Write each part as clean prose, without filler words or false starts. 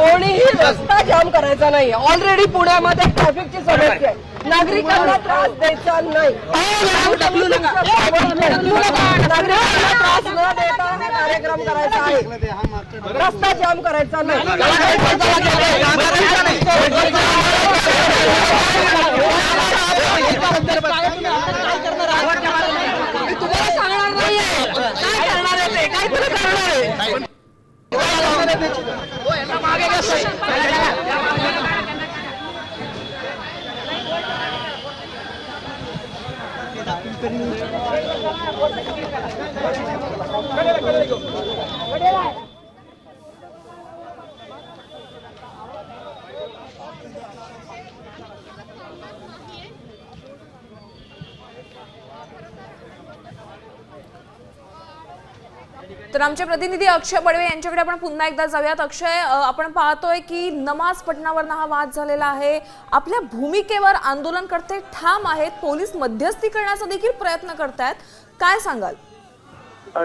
कोणीही रस्ता जाम करायचा नाही। ऑलरेडी पुण्यामध्ये ट्रॅफिकची समस्या आहे, नागरिकांना त्रास द्यायचा नाही। नागरिकांना त्रास न देता हा कार्यक्रम करायचा आहे, रस्ता जाम करायचा नाही। तुम्हाला सांगणार नाहीये काय करणार आहे, ते काय तुला करणार आहे। तर आमचे प्रतिनिधी अक्षय बडवे यांच्याकडे आपण पुन्हा एकदा जाऊयात। अक्षय, आपण पाहतोय की नमाज पठणावर हा वाद झालेला आहे, आपल्या भूमिकेवर आंदोलनकर्ते ठाम आहेत, पोलीस मध्यस्थी करण्याचा देखील प्रयत्न करतायत, काय सांगाल?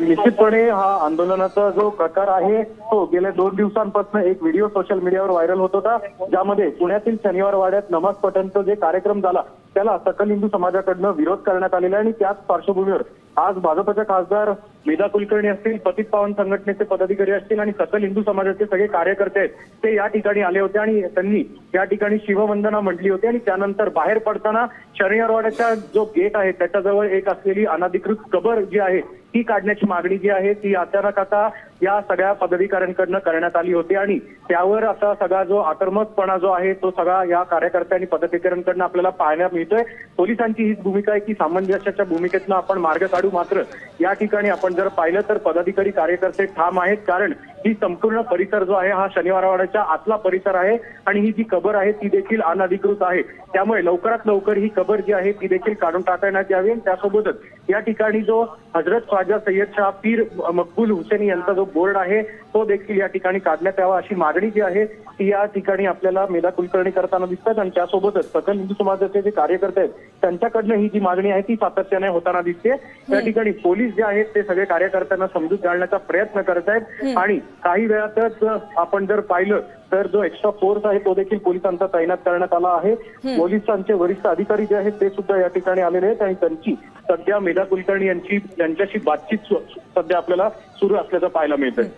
निश्चितपणे हा आंदोलनाचा जो प्रकार आहे तो गेल्या 2 दिवसांपासून एक व्हिडिओ सोशल मीडियावर व्हायरल होत होता, ज्यामध्ये पुण्यातील शनिवार वाड्यात नमाज पठणचा जे कार्यक्रम झाला त्याला सकल हिंदू समाजाकडनं विरोध करण्यात आलेला आहे। आणि त्याच पार्श्वभूमीवर आज भाजपचे खासदार मेधा कुलकर्णी असतील, पतित पावन संघटनेचे पदाधिकारी असतील आणि सकल हिंदू समाजाचे सगळे कार्यकर्ते आहेत ते या ठिकाणी आले होते आणि त्यांनी या ठिकाणी शिववंदना म्हटली होती। आणि त्यानंतर बाहेर पडताना शनिवारवाड्याचा जो गेट आहे त्याच्याजवळ एक असलेली अनधिकृत कबर जी आहे ती काढण्याची मागणी जी आहे ती अचानक आता या सगळ्या पदाधिकाऱ्यांकडनं करण्यात आली होती। आणि त्यावर असा सगळा जो आक्रमकपणा जो आहे तो सगळा या कार्यकर्त्यांनी पदाधिकाऱ्यांकडनं आपल्याला पाहायला मिळतोय। पोलिसांची हीच भूमिका आहे की सामंजस्याच्या भूमिकेतनं आपण मार्ग काढू, मात्र या ठिकाणी आपण जर पाहिलं तर पदाधिकारी कार्यकर्ते ठाम आहेत, कारण ही संपूर्ण परिसर जो आहे हा शनिवारवाड्याच्या आतला परिसर आहे आणि ही जी कबर आहे ती देखील अनधिकृत आहे। त्यामुळे लवकरात लवकर ही कबर जी आहे ती देखील काढून टाकण्यात यावी। त्यासोबतच या ठिकाणी जो हजरत ख्वाजा सय्यद शाह पीर मकबूल हुसेनी यांचा जो बोर्ड आहे तो देखील या ठिकाणी काढण्यात यावा अशी मागणी जी आहे ती या ठिकाणी आपल्याला मेधा कुलकर्णी करताना दिसतात। आणि त्यासोबतच सकल हिंदू समाजाचे जे कार्यकर्ते आहेत त्यांच्याकडनं ही जी मागणी आहे ती सातत्याने होताना दिसते। या ठिकाणी पोलीस जे आहेत ते सगळे कार्यकर्त्यांना समजूत घालण्याचा प्रयत्न करत आहेत आणि काही वेळातच आपण जर पाहिलं तर जो एक्स्ट्रा फोर्स आहे तो देखील पोलिसांचा तैनात करण्यात आला आहे। पोलिसांचे वरिष्ठ अधिकारी जे आहेत ते सुद्धा या ठिकाणी आलेले आहेत आणि त्यांची सध्या मेधा कुलकर्णी यांच्याशी बातचीत सध्या आपल्याला सुरू असल्याचं पाहायला मिळतंय।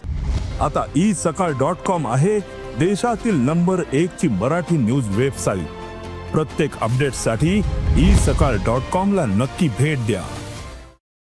आता isakal.com आहे देशातील नंबर 1 ची मराठी न्यूज वेबसाईट। प्रत्येक अपडेटसाठी isakal.com ला नक्की भेट द्या।